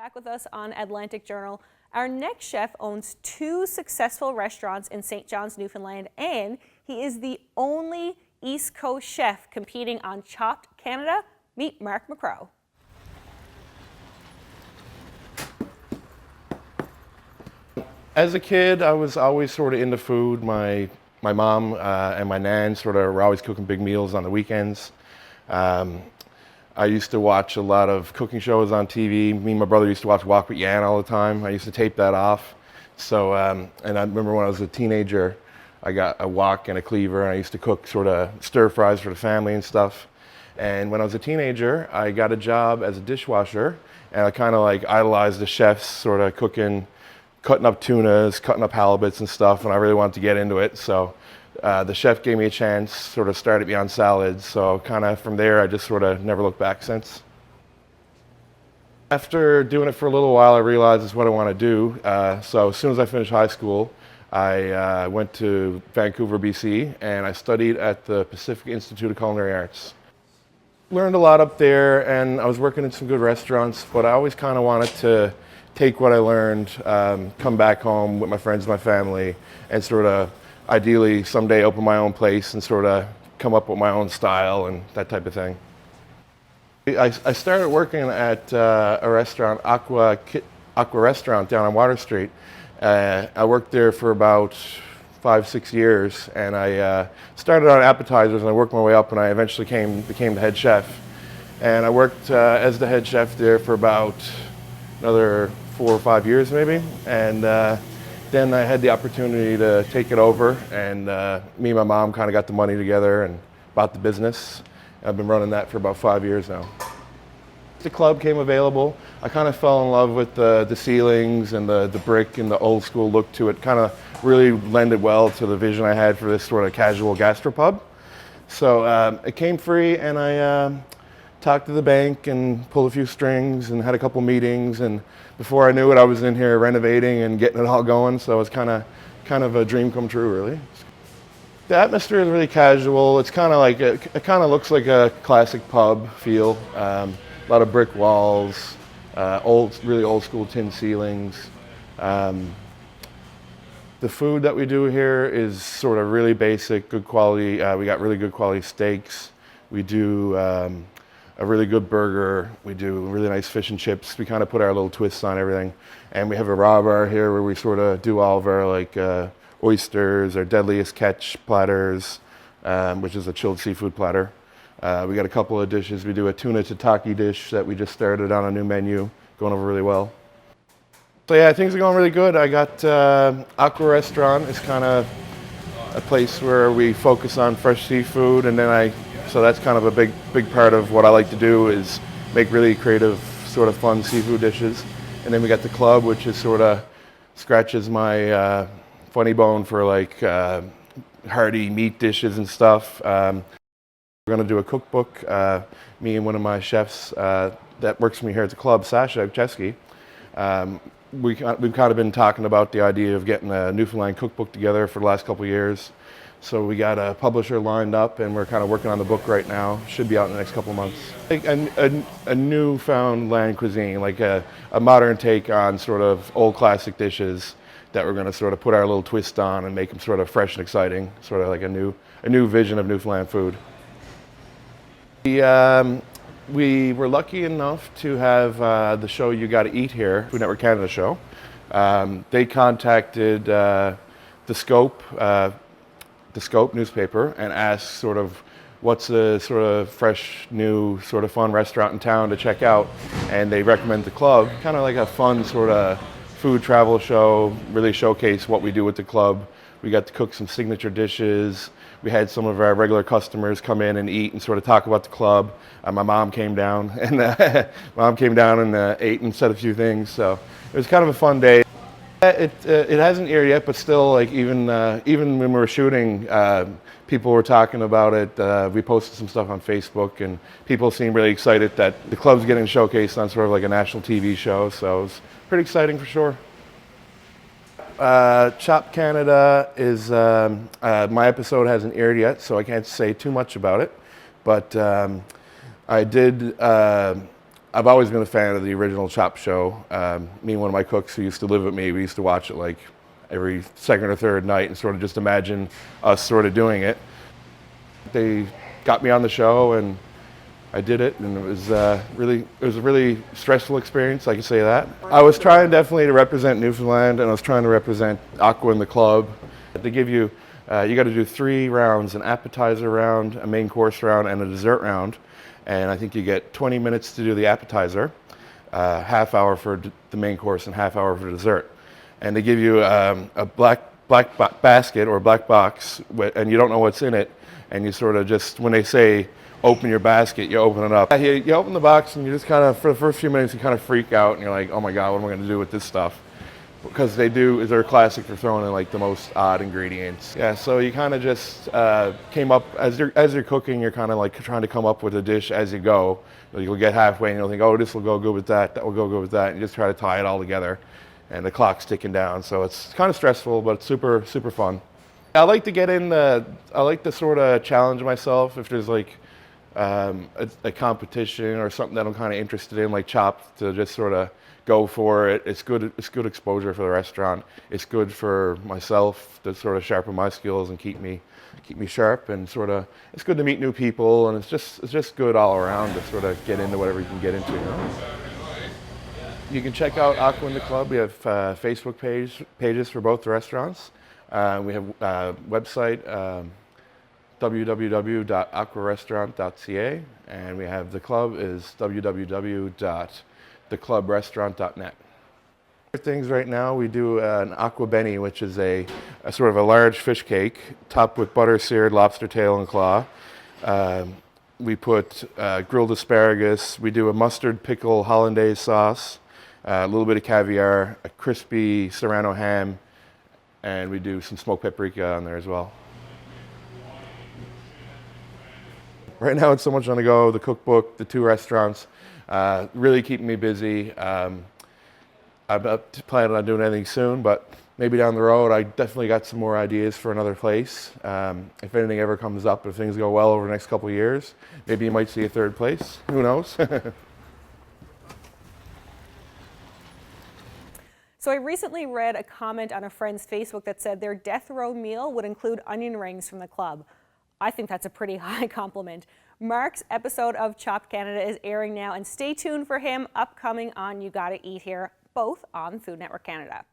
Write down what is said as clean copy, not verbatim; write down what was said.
Back with us on Atlantic Journal. Our next chef owns 2 successful restaurants in St. John's, Newfoundland, and he is the only East Coast chef competing on Chopped Canada. Meet Mark McCrowe. As a kid, I was always sort of into food. My mom and my nan sort of were always cooking big meals on the weekends. I used to watch a lot of cooking shows on TV. Me and my brother used to watch Walk with Yan all the time. I used to tape that off. So, and I remember when I was a teenager, I got a wok and a cleaver, and I used to cook sort of stir fries for the family and stuff. And when I was a teenager, I got a job as a dishwasher, and I kind of like idolized the chefs, sort of cooking, cutting up tunas, cutting up halibuts and stuff, and I really wanted to get into it. So the chef gave me a chance, sort of started me on salads. So kind of from there, I just sort of never looked back since. After doing it for a little while, I realized it's what I want to do. So as soon as I finished high school, I went to Vancouver, BC, and I studied at the Pacific Institute of Culinary Arts. Learned a lot up there, and I was working in some good restaurants, but I always kind of wanted to take what I learned, come back home with my friends, my family, and sort of ideally someday open my own place and sort of come up with my own style and that type of thing. I started working at a restaurant, Aqua Restaurant down on Water Street. I worked there for about 5-6 years, and I started on appetizers and I worked my way up, and I eventually became the head chef. And I worked as the head chef there for about another 4 or 5 years maybe, and then I had the opportunity to take it over, and me and my mom kind of got the money together and bought the business. I've been running that for about 5 years now. The club came available. I kind of fell in love with the ceilings and the brick and the old school look to it. Kind of really lended well to the vision I had for this sort of casual gastropub. So it came free, and I talked to the bank and pulled a few strings and had a couple meetings, and before I knew it, I was in here renovating and getting it all going. So it's kind of a dream come true, really. The atmosphere is really casual. It's kind of like it kind of looks like a classic pub feel. A lot of brick walls, really old school tin ceilings. The food that we do here is sort of really basic, good quality. We got really good quality steaks. We do a really good burger. We do really nice fish and chips. We kind of put our little twists on everything. And we have a raw bar here where we sort of do all of our like oysters, our deadliest catch platters, which is a chilled seafood platter. We got a couple of dishes. We do a tuna tataki dish that we just started on a new menu, going over really well. So yeah, things are going really good. I got Aqua Restaurant. It's kind of a place where we focus on fresh seafood, and then so that's kind of a big part of what I like to do is make really creative, sort of fun seafood dishes. And then we got the club, which is sort of scratches my funny bone for like hearty meat dishes and stuff. We're going to do a cookbook. Me and one of my chefs that works for me here at the club, Sasha Chesky, we've kind of been talking about the idea of getting a Newfoundland cookbook together for the last couple of years. So we got a publisher lined up, and we're kind of working on the book right now. Should be out in the next couple of months. Like a Newfoundland cuisine, like a modern take on sort of old classic dishes that we're going to sort of put our little twist on and make them sort of fresh and exciting, sort of like a new vision of Newfoundland food. We were lucky enough to have the show You Gotta Eat here, Food Network Canada show. They contacted the Scope newspaper and asked sort of what's a sort of fresh, new, sort of fun restaurant in town to check out, and they recommend the club. Kind of like a fun sort of food travel show, really showcase what we do with the club. We got to cook some signature dishes. We had some of our regular customers come in and eat and sort of talk about the club. My mom came down and ate and said a few things. So it was kind of a fun day. It hasn't aired yet, but still, like even when we were shooting, people were talking about it. We posted some stuff on Facebook, and people seemed really excited that the club's getting showcased on sort of like a national TV show. So it was pretty exciting for sure. Chopped Canada is my episode hasn't aired yet, so I can't say too much about it. But I did I've always been a fan of the original Chopped show. Me and one of my cooks who used to live with me, we used to watch it like every second or third night and sort of just imagine us sort of doing it. They got me on the show and I did it, and it was a really stressful experience, I can say that. I was trying definitely to represent Newfoundland, and I was trying to represent Aqua and the club. They give you, you got to do 3 rounds, an appetizer round, a main course round, and a dessert round. And I think you get 20 minutes to do the appetizer, half hour for the main course, and half hour for dessert. And they give you a black basket or black box, and you don't know what's in it, and you sort of just, when they say, open your basket, you open it up. You open the box and you just kind of, for the first few minutes, you kind of freak out and you're like, oh my God, what am I going to do with this stuff? Because they're classic for throwing in like the most odd ingredients. Yeah, so you kind of just came up, as you're cooking, you're kind of like trying to come up with a dish as you go. You'll get halfway and you'll think, oh, this will go good with that, that will go good with that, and you just try to tie it all together. And the clock's ticking down, so it's kind of stressful, but it's super, super fun. I like to get in I like to sort of challenge myself if there's like, a competition or something that I'm kind of interested in, like Chopped, to just sort of go for it. It's good exposure for the restaurant. It's good for myself to sort of sharpen my skills and keep me sharp, and sort of, it's good to meet new people, and it's just good all around to sort of get into whatever you can get into. You can check out Aqua and the Club. We have Facebook pages for both the restaurants. We have a website, www.aquarestaurant.ca, and we have the club is www.theclubrestaurant.net. Things right now, we do an aqua benny, which is a sort of a large fish cake topped with butter seared lobster tail and claw. We put grilled asparagus. We do a mustard pickle hollandaise sauce, a little bit of caviar, a crispy serrano ham, and we do some smoked paprika on there as well. Right now it's so much on the go, the cookbook, the 2 restaurants, really keeping me busy. I'm not planning on doing anything soon, but maybe down the road I definitely got some more ideas for another place. If anything ever comes up, if things go well over the next couple of years, maybe you might see a 3rd place, who knows? So I recently read a comment on a friend's Facebook that said their death row meal would include onion rings from the club. I think that's a pretty high compliment. Mark's episode of Chopped Canada is airing now, and stay tuned for him upcoming on You Gotta Eat Here, both on Food Network Canada.